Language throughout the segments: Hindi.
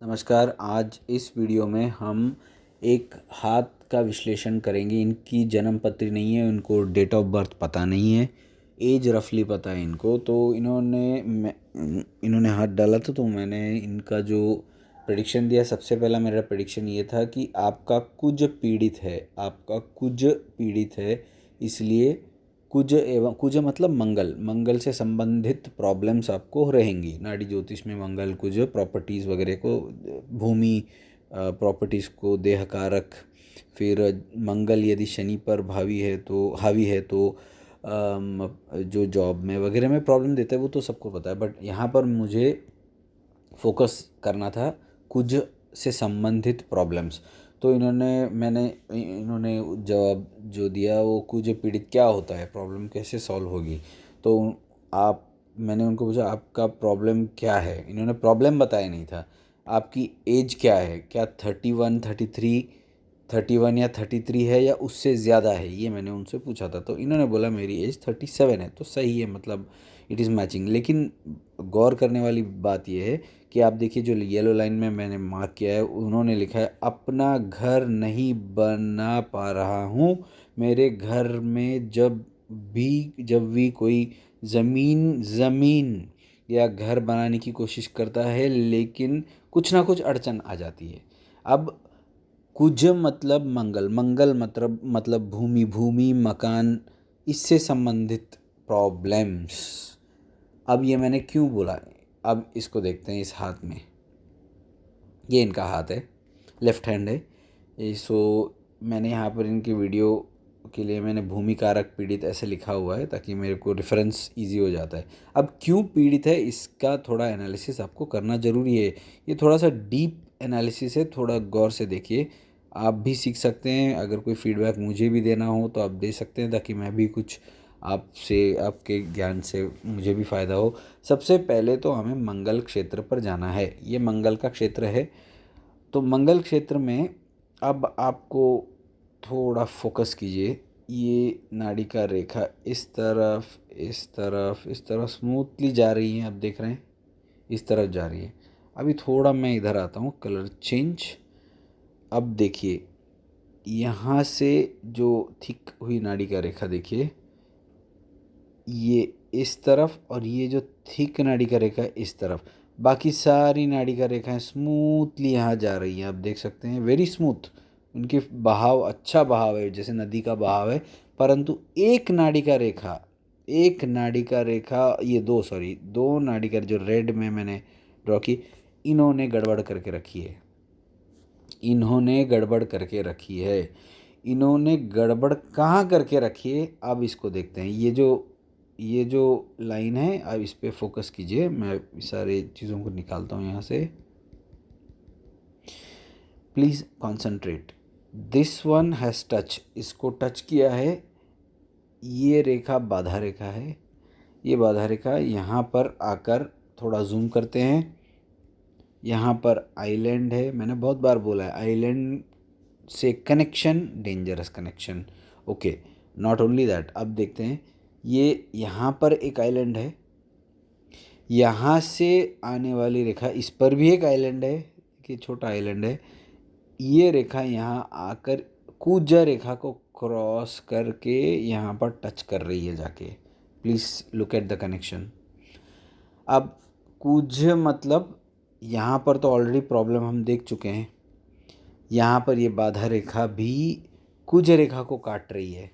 नमस्कार। आज इस वीडियो में हम एक हाथ का विश्लेषण करेंगे। इनकी जन्म पत्री नहीं है, इनको डेट ऑफ बर्थ पता नहीं है, एज रफली पता है इनको। तो इन्होंने हाथ डाला था तो मैंने इनका जो प्रेडिक्शन दिया, सबसे पहला मेरा प्रेडिक्शन ये था कि आपका कुज पीड़ित है, आपका कुज पीड़ित है। इसलिए कुज एवं कुज मतलब मंगल, मंगल से संबंधित प्रॉब्लम्स आपको रहेंगी। नाड़ी ज्योतिष में मंगल कुज प्रॉपर्टीज़ वगैरह को, भूमि प्रॉपर्टीज़ को, देह कारक। फिर मंगल यदि शनि पर हावी है तो जो जॉब में वगैरह में प्रॉब्लम देता है वो तो सबको पता है। बट यहाँ पर मुझे फोकस करना था कुछ से संबंधित प्रॉब्लम्स। तो इन्होंने जवाब जो दिया वो कुछ पीड़ित क्या होता है, प्रॉब्लम कैसे सॉल्व होगी। तो आप मैंने उनको पूछा आपका प्रॉब्लम क्या है। इन्होंने प्रॉब्लम बताया नहीं था। आपकी एज क्या है, क्या 31 या 33 है या उससे ज़्यादा है, ये मैंने उनसे पूछा था। तो इन्होंने बोला मेरी एज 37 है। तो सही है, मतलब इट इज़ मैचिंग। लेकिन गौर करने वाली बात यह है कि आप देखिए जो येलो लाइन में मैंने मार्क किया है, उन्होंने लिखा है अपना घर नहीं बना पा रहा हूँ। मेरे घर में जब भी कोई ज़मीन या घर बनाने की कोशिश करता है, लेकिन कुछ ना कुछ अड़चन आ जाती है। अब कुज मतलब मंगल, मंगल मतलब भूमि मकान, इससे संबंधित प्रॉब्लम्स। अब ये मैंने क्यों बोला, अब इसको देखते हैं। इस हाथ में, ये इनका हाथ है, लेफ्ट हैंड है सो मैंने यहाँ पर इनकी वीडियो के लिए मैंने भूमि कारक पीड़ित ऐसे लिखा हुआ है ताकि मेरे को रेफरेंस इजी हो जाता है। अब क्यों पीड़ित है इसका थोड़ा एनालिसिस आपको करना ज़रूरी है। ये थोड़ा सा डीप एनालिसिस है, थोड़ा गौर से देखिए। आप भी सीख सकते हैं। अगर कोई फीडबैक मुझे भी देना हो तो आप दे सकते हैं, ताकि मैं भी कुछ आपसे, आपके ज्ञान से मुझे भी फ़ायदा हो। सबसे पहले तो हमें मंगल क्षेत्र पर जाना है। ये मंगल का क्षेत्र है। तो मंगल क्षेत्र में अब आपको थोड़ा फोकस कीजिए। ये नाड़ी का रेखा इस तरफ स्मूथली जा रही है, आप देख रहे हैं, इस तरफ जा रही है। अभी थोड़ा मैं इधर आता हूँ, कलर चेंज। अब देखिए यहाँ से जो थिक हुई नाड़ी का रेखा देखिए, ये इस तरफ, और ये जो थिक नाड़ी का रेखा इस तरफ। बाकी सारी नाड़ी का रेखाएं स्मूथली यहाँ जा रही हैं, आप देख सकते हैं, वेरी स्मूथ। उनके बहाव, अच्छा बहाव है, जैसे नदी का बहाव है। परंतु एक नाड़ी का रेखा, ये दो नाड़ी का जो रेड में मैंने ड्रॉ की, इन्होंने गड़बड़ करके रखी है। इन्होंने गड़बड़ कहाँ करके रखी है, अब इसको देखते हैं। ये जो लाइन है, अब इस पे फोकस कीजिए। मैं सारे चीज़ों को निकालता हूँ यहाँ से, please concentrate. This one has touch, इसको टच किया है। ये रेखा बाधा रेखा है। ये बाधा रेखा यहाँ पर आकर, थोड़ा जूम करते हैं, यहाँ पर आइलैंड है। मैंने बहुत बार बोला है, आइलैंड से connection dangerous connection. Okay, not only that, अब देखते हैं। ये यहाँ पर एक आइलैंड है, यहाँ से आने वाली रेखा, इस पर भी एक आइलैंड है कि छोटा आइलैंड है। ये रेखा यहाँ आकर कुज रेखा को क्रॉस करके यहाँ पर टच कर रही है जाके। Please look at the connection. अब कुज मतलब यहाँ पर तो ऑलरेडी प्रॉब्लम हम देख चुके हैं। यहाँ पर ये बाधा रेखा भी कुज रेखा को काट रही है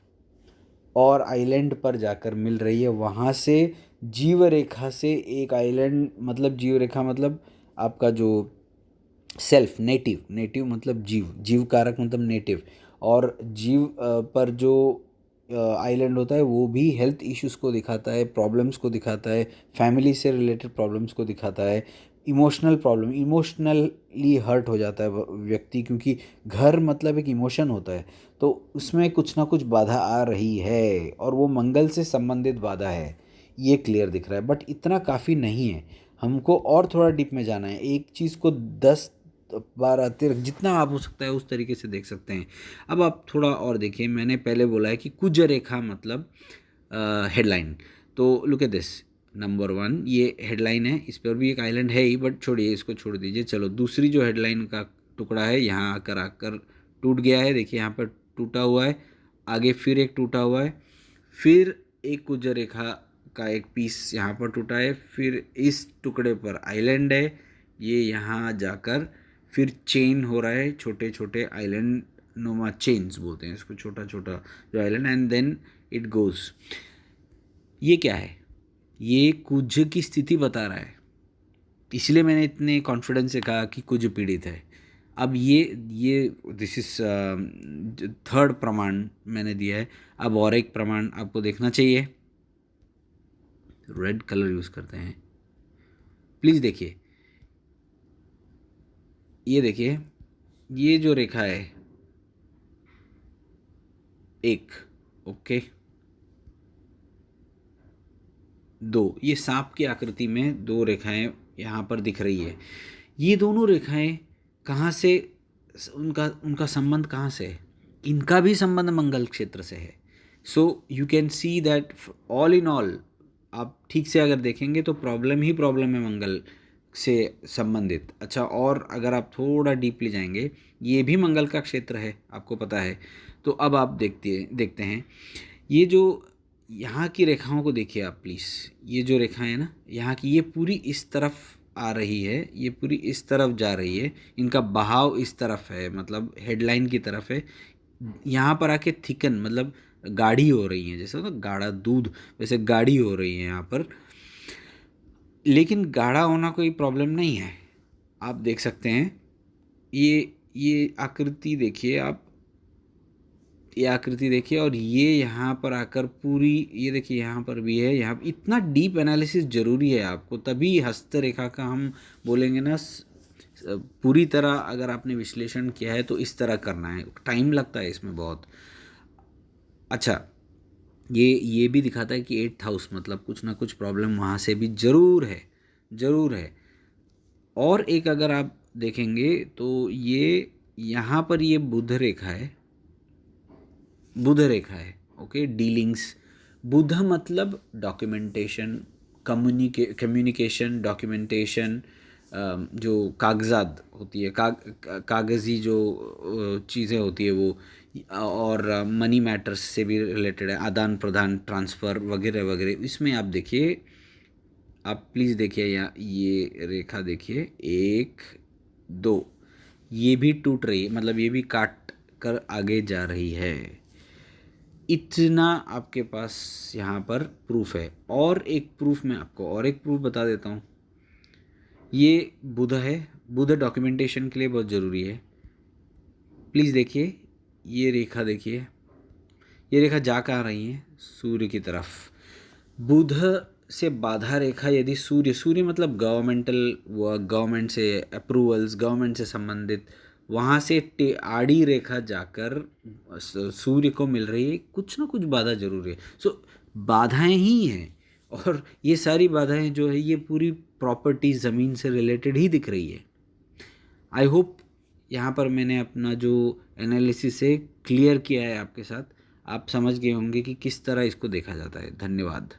और आइलैंड पर जाकर मिल रही है। वहाँ से जीव रेखा से एक आइलैंड, मतलब जीव रेखा मतलब आपका जो सेल्फ, नेटिव मतलब जीव कारक मतलब नेटिव। और जीव पर जो आइलैंड होता है वो भी हेल्थ इश्यूज़ को दिखाता है, प्रॉब्लम्स को दिखाता है, फैमिली से रिलेटेड प्रॉब्लम्स को दिखाता है, इमोशनल प्रॉब्लम, इमोशनली हर्ट हो जाता है व्यक्ति, क्योंकि घर मतलब एक इमोशन होता है। तो उसमें कुछ ना कुछ बाधा आ रही है और वो मंगल से संबंधित बाधा है, ये क्लियर दिख रहा है। बट इतना काफ़ी नहीं है, हमको और थोड़ा डीप में जाना है। एक चीज़ को 10 12 13 जितना आप हो सकता है उस तरीके से देख सकते हैं। अब आप थोड़ा और देखिए, मैंने पहले बोला है कि कुज रेखा मतलब हेडलाइन। तो लुक एट दिस, नंबर 1 ये हेडलाइन है, इस पर भी एक आइलैंड है ही, बट छोड़िए, इसको छोड़ दीजिए। चलो दूसरी जो हेडलाइन का टुकड़ा है, यहाँ आकर आकर टूट गया है, देखिए यहाँ पर टूटा हुआ है, आगे फिर एक टूटा हुआ है, फिर एक कुंज रेखा का एक पीस यहाँ पर टूटा है, फिर इस टुकड़े पर आइलैंड है, ये यहाँ जाकर फिर चेन हो रहा है, छोटे छोटे आइलैंड नुमा चेन्स बोलते हैं इसको, छोटा छोटा जो island, and then it goes. ये क्या है? ये कुछ की स्थिति बता रहा है, इसलिए मैंने इतने कॉन्फिडेंस से कहा कि कुछ पीड़ित है। अब ये दिस इज थर्ड प्रमाण मैंने दिया है। अब और एक प्रमाण आपको देखना चाहिए, रेड कलर यूज़ करते हैं, प्लीज़ देखिए, ये देखिए, ये जो रेखा है एक, ओके, 2, ये सांप की आकृति में 2 रेखाएं यहाँ पर दिख रही है। ये दोनों रेखाएं कहाँ से, उनका उनका संबंध कहाँ से है? इनका भी संबंध मंगल क्षेत्र से है। So you can see that all in all, आप ठीक से अगर देखेंगे तो प्रॉब्लम ही प्रॉब्लम है मंगल से संबंधित। अच्छा, और अगर आप थोड़ा डीपली जाएंगे, ये भी मंगल का क्षेत्र है, आपको पता है। तो अब आप देखते हैं, ये जो यहाँ की रेखाओं को देखिए आप प्लीज़, ये जो रेखाएं हैं ना यहाँ की, ये पूरी इस तरफ आ रही है, ये पूरी इस तरफ जा रही है, इनका बहाव इस तरफ है, मतलब हेडलाइन की तरफ है। यहाँ पर आके थिकन, मतलब गाढ़ी हो रही है, जैसे ना गाढ़ा दूध, वैसे गाढ़ी हो रही है यहाँ पर। लेकिन गाढ़ा होना कोई प्रॉब्लम नहीं है, आप देख सकते हैं, ये आकृति देखिए आप, ये आकृति देखिए, और ये यहाँ पर आकर पूरी, ये देखिए यहाँ पर भी है, यहाँ इतना डीप एनालिसिस ज़रूरी है आपको, तभी हस्तरेखा का हम बोलेंगे ना, पूरी तरह अगर आपने विश्लेषण किया है तो इस तरह करना है, टाइम लगता है इसमें बहुत। अच्छा, ये भी दिखाता है कि 8th हाउस, मतलब कुछ ना कुछ प्रॉब्लम वहाँ से भी ज़रूर है, ज़रूर है। और एक अगर आप देखेंगे तो ये यहाँ पर ये बुध रेखा है, बुध रेखा है, ओके, डीलिंग्स, बुध मतलब डॉक्यूमेंटेशन, कम्युनिकेशन, डॉक्यूमेंटेशन, जो कागजात होती है, कागज़ी जो चीज़ें होती है वो, और मनी मैटर्स से भी रिलेटेड है, आदान प्रदान, ट्रांसफ़र वगैरह वगैरह। इसमें आप देखिए, आप प्लीज़ देखिए यहाँ, ये रेखा देखिए, 1 2, ये भी टूट रही है, मतलब ये भी काट कर आगे जा रही है। इतना आपके पास यहाँ पर प्रूफ है। और एक प्रूफ मैं आपको, और एक प्रूफ बता देता हूँ, ये बुध है, बुध डॉक्यूमेंटेशन के लिए बहुत ज़रूरी है। प्लीज़ देखिए, ये रेखा देखिए, ये रेखा जा कहाँ रही है? सूर्य की तरफ। बुध से बाधा रेखा यदि सूर्य मतलब गवर्नमेंटल वर्क, गवर्नमेंट से अप्रूवल्स, गवर्नमेंट से संबंधित, वहाँ से आड़ी रेखा जाकर सूर्य को मिल रही है, कुछ ना कुछ बाधा जरूर है। सो बाधाएं ही हैं, और ये सारी बाधाएं जो है ये पूरी प्रॉपर्टी ज़मीन से रिलेटेड ही दिख रही है। आई होप यहाँ पर मैंने अपना जो एनालिसिस है क्लियर किया है आपके साथ, आप समझ गए होंगे कि किस तरह इसको देखा जाता है। धन्यवाद।